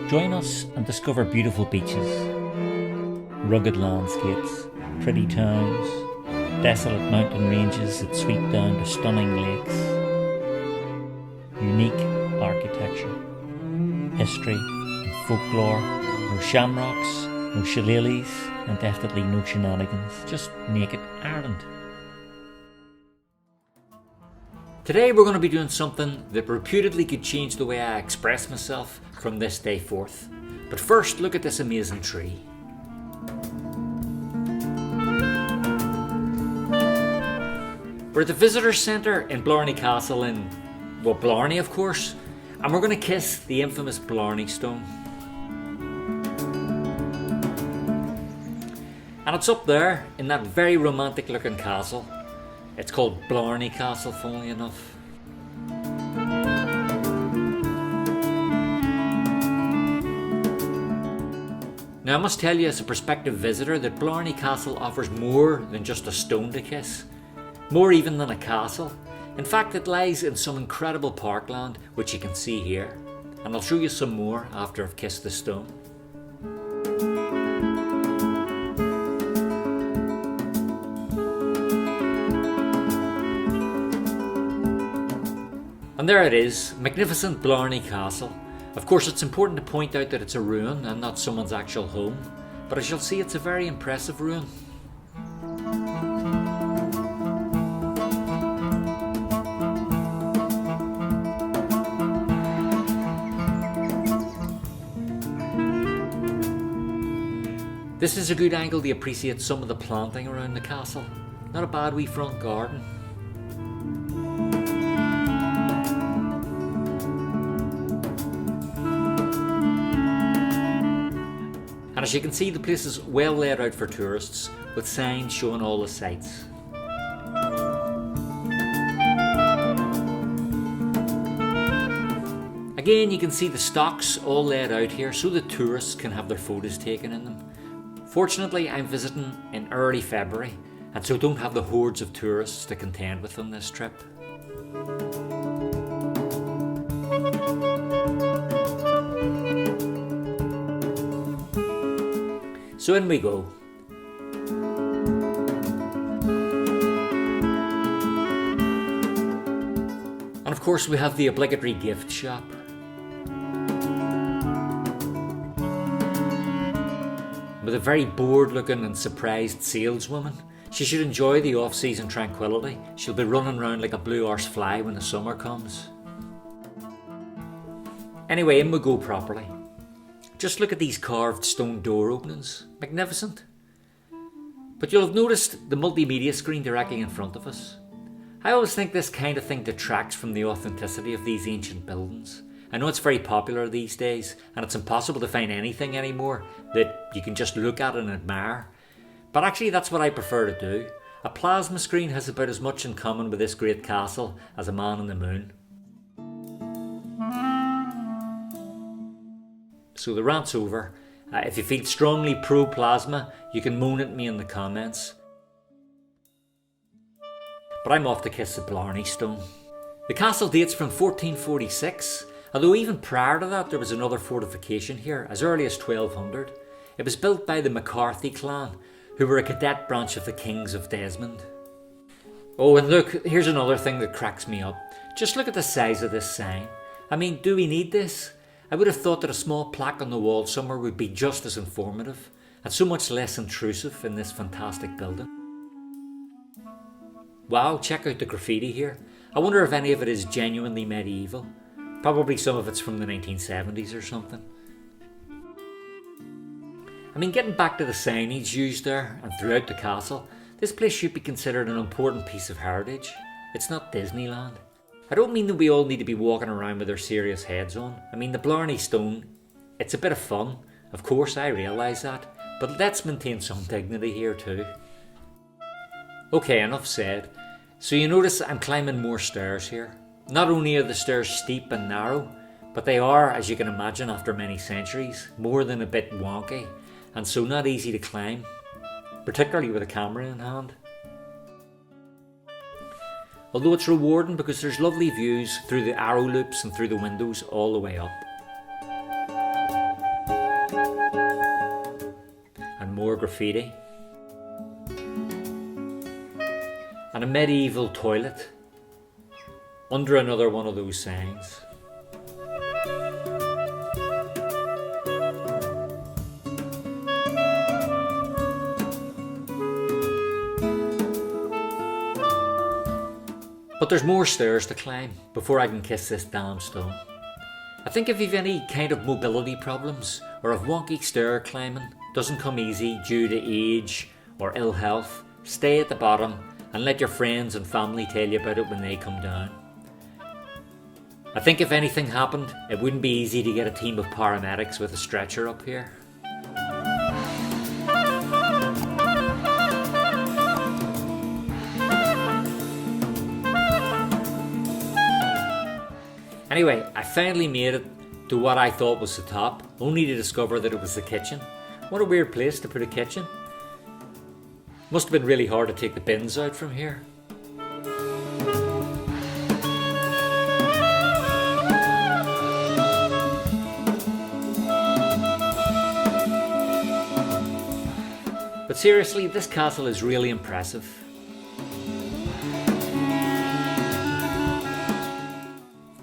Join us and discover beautiful beaches, rugged landscapes, pretty towns, desolate mountain ranges that sweep down to stunning lakes, unique architecture, history and folklore, no shamrocks, no shillelaghs, and definitely no shenanigans, just naked Ireland. Today we're going to be doing something that reputedly could change the way I express myself from this day forth. But first, look at this amazing tree. We're at the visitor centre in Blarney Castle in, well, Blarney of course, and we're going to kiss the infamous Blarney Stone. And it's up there in that very romantic looking castle. It's called Blarney Castle, funnily enough. Now I must tell you as a prospective visitor that Blarney Castle offers more than just a stone to kiss. More even than a castle. In fact, it lies in some incredible parkland, which you can see here. And I'll show you some more after I've kissed the stone. And there it is, magnificent Blarney Castle. Of course, it's important to point out that it's a ruin and not someone's actual home, but as you'll see, it's a very impressive ruin. This is a good angle to appreciate some of the planting around the castle. Not a bad wee front garden. And as you can see, the place is well laid out for tourists, with signs showing all the sights. Again, you can see the stocks all laid out here so the tourists can have their photos taken in them. Fortunately, I'm visiting in early February, and so don't have the hordes of tourists to contend with on this trip. So in we go. And of course we have the obligatory gift shop. With a very bored looking and surprised saleswoman. She should enjoy the off-season tranquillity. She'll be running around like a blue arse fly when the summer comes. Anyway, in we go properly. Just look at these carved stone door openings. Magnificent. But you'll have noticed the multimedia screen directly in front of us. I always think this kind of thing detracts from the authenticity of these ancient buildings. I know it's very popular these days, and it's impossible to find anything anymore that you can just look at and admire. But actually that's what I prefer to do. A plasma screen has about as much in common with this great castle as a man on the moon. So the rant's over. If you feel strongly pro-plasma, you can moan at me in the comments. But I'm off to kiss the Blarney Stone. The castle dates from 1446, although even prior to that there was another fortification here, as early as 1200. It was built by the McCarthy clan, who were a cadet branch of the Kings of Desmond. Oh, and look, here's another thing that cracks me up. Just look at the size of this sign. I mean, do we need this? I would have thought that a small plaque on the wall somewhere would be just as informative, and so much less intrusive in this fantastic building. Wow, check out the graffiti here. I wonder if any of it is genuinely medieval. Probably some of it's from the 1970s or something. I mean, getting back to the signage used there and throughout the castle, this place should be considered an important piece of heritage. It's not Disneyland. I don't mean that we all need to be walking around with our serious heads on. I mean, the Blarney Stone, it's a bit of fun. Of course, I realise that. But let's maintain some dignity here too. Okay, enough said. So you notice I'm climbing more stairs here. Not only are the stairs steep and narrow, but they are, as you can imagine after many centuries, more than a bit wonky, and so not easy to climb, particularly with a camera in hand. Although it's rewarding because there's lovely views through the arrow loops and through the windows all the way up. more graffiti. And a medieval toilet under another one of those signs. But there's more stairs to climb before I can kiss this damn stone. I think if you've any kind of mobility problems, or if wonky stair climbing doesn't come easy due to age or ill health, stay at the bottom and let your friends and family tell you about it when they come down. I think if anything happened, it wouldn't be easy to get a team of paramedics with a stretcher up here. Anyway, I finally made it to what I thought was the top, only to discover that it was the kitchen. What a weird place to put a kitchen. Must have been really hard to take the bins out from here. But seriously, this castle is really impressive.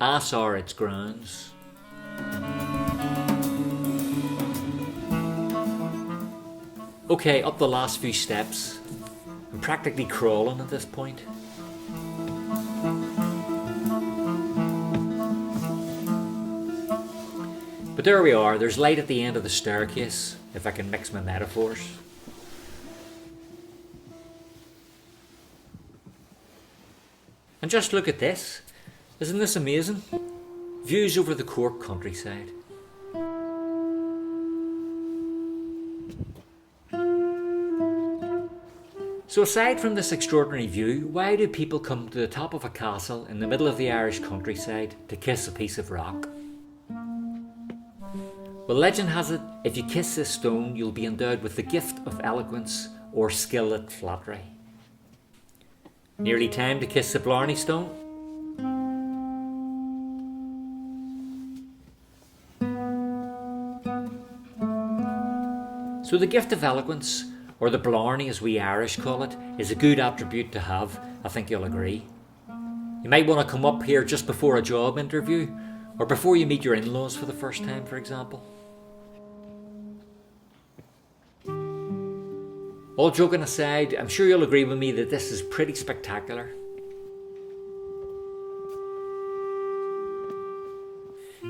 As are its grounds. Okay, up the last few steps. I'm practically crawling at this point. But there we are, there's light at the end of the staircase, if I can mix my metaphors. And just look at this. Isn't this amazing? Views over the Cork countryside. So aside from this extraordinary view, why do people come to the top of a castle in the middle of the Irish countryside to kiss a piece of rock? Well, legend has it, if you kiss this stone, you'll be endowed with the gift of eloquence or skill at flattery. Nearly time to kiss the Blarney Stone? So the gift of eloquence, or the Blarney as we Irish call it, is a good attribute to have, I think you'll agree. You might want to come up here just before a job interview, or before you meet your in-laws for the first time, for example. All joking aside, I'm sure you'll agree with me that this is pretty spectacular.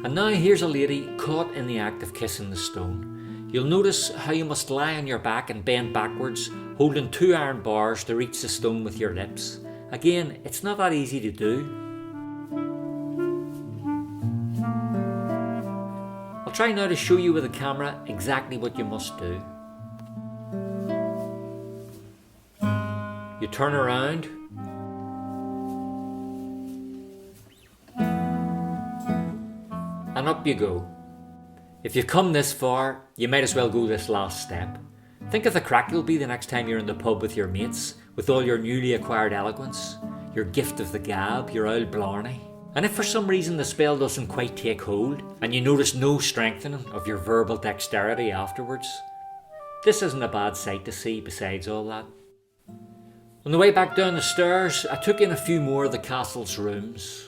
And now here's a lady caught in the act of kissing the stone. You'll notice how you must lie on your back and bend backwards, holding 2 iron bars to reach the stone with your lips. Again, it's not that easy to do. I'll try now to show you with the camera exactly what you must do. You turn around, and up you go. If you've come this far, you might as well go this last step. Think of the crack you'll be the next time you're in the pub with your mates, with all your newly acquired eloquence, your gift of the gab, your old Blarney. And if for some reason the spell doesn't quite take hold, and you notice no strengthening of your verbal dexterity afterwards, this isn't a bad sight to see besides all that. On the way back down the stairs, I took in a few more of the castle's rooms.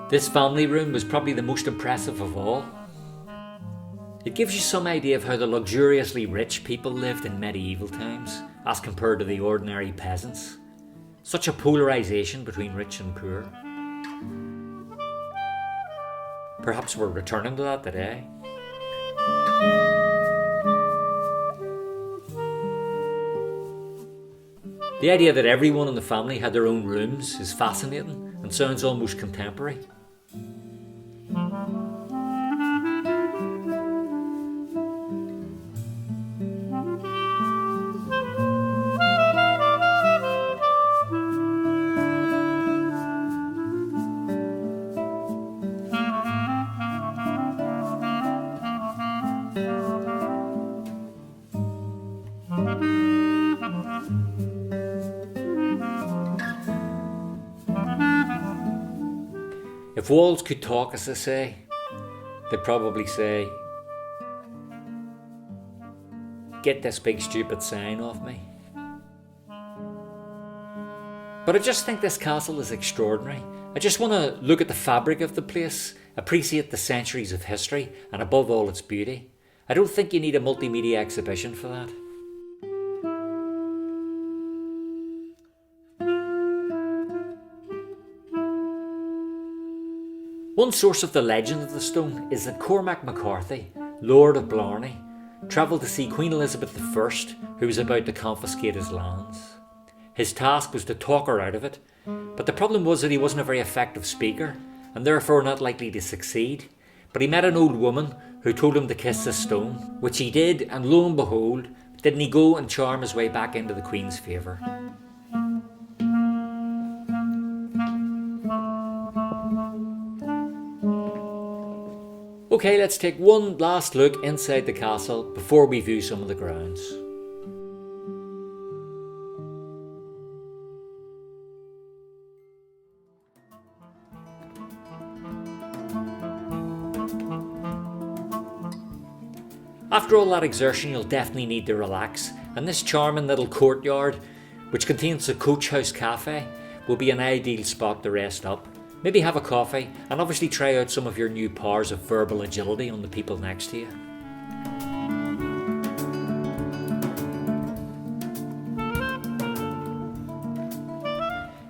This family room was probably the most impressive of all. It gives you some idea of how the luxuriously rich people lived in medieval times, as compared to the ordinary peasants. Such a polarisation between rich and poor. Perhaps we're returning to that today. The idea that everyone in the family had their own rooms is fascinating and sounds almost contemporary. If walls could talk, as they say, they'd probably say, "Get this big stupid sign off me." But I just think this castle is extraordinary. I just want to look at the fabric of the place, appreciate the centuries of history, and above all its beauty. I don't think you need a multimedia exhibition for that. One source of the legend of the stone is that Cormac MacCarthy, Lord of Blarney, travelled to see Queen Elizabeth I, who was about to confiscate his lands. His task was to talk her out of it, but the problem was that he wasn't a very effective speaker, and therefore not likely to succeed. But he met an old woman who told him to kiss the stone, which he did, and lo and behold, didn't he go and charm his way back into the Queen's favour. Okay, let's take one last look inside the castle before we view some of the grounds. After all that exertion, you'll definitely need to relax, and this charming little courtyard, which contains a coach house cafe, will be an ideal spot to rest up. Maybe have a coffee, and obviously try out some of your new powers of verbal agility on the people next to you.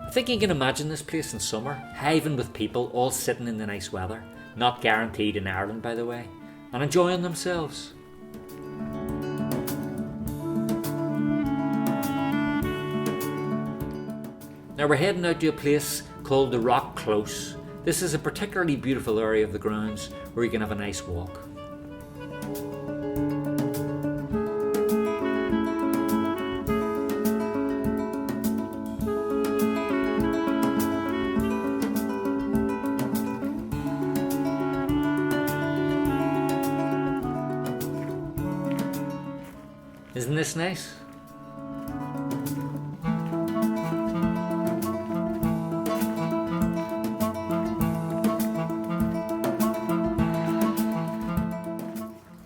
I think you can imagine this place in summer, hiving with people, all sitting in the nice weather, not guaranteed in Ireland by the way, and enjoying themselves. Now we're heading out to a place called the Rock Close. This is a particularly beautiful area of the grounds where you can have a nice walk. Isn't this nice?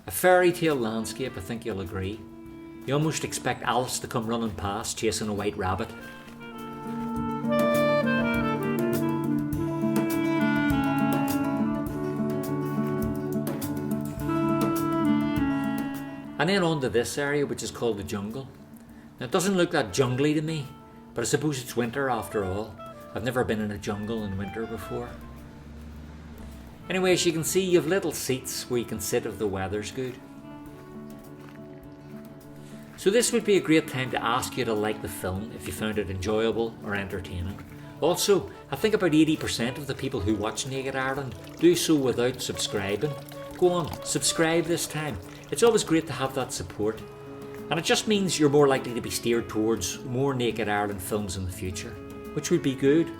A fairy tale landscape, I think you'll agree. You almost expect Alice to come running past chasing a white rabbit. And then on to this area, which is called the jungle. Now it doesn't look that jungly to me, but I suppose it's winter after all. I've never been in a jungle in winter before. Anyway, as you can see, you have little seats where you can sit if the weather's good. So this would be a great time to ask you to like the film if you found it enjoyable or entertaining. Also, I think about 80% of the people who watch Naked Ireland do so without subscribing. Go on, subscribe this time. It's always great to have that support. And it just means you're more likely to be steered towards more Naked Ireland films in the future, which would be good.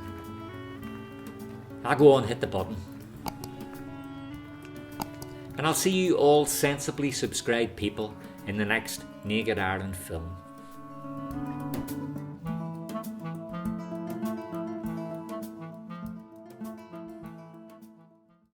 I'll go on, hit the button. And I'll see you all sensibly subscribed people in the next Naked Ireland film.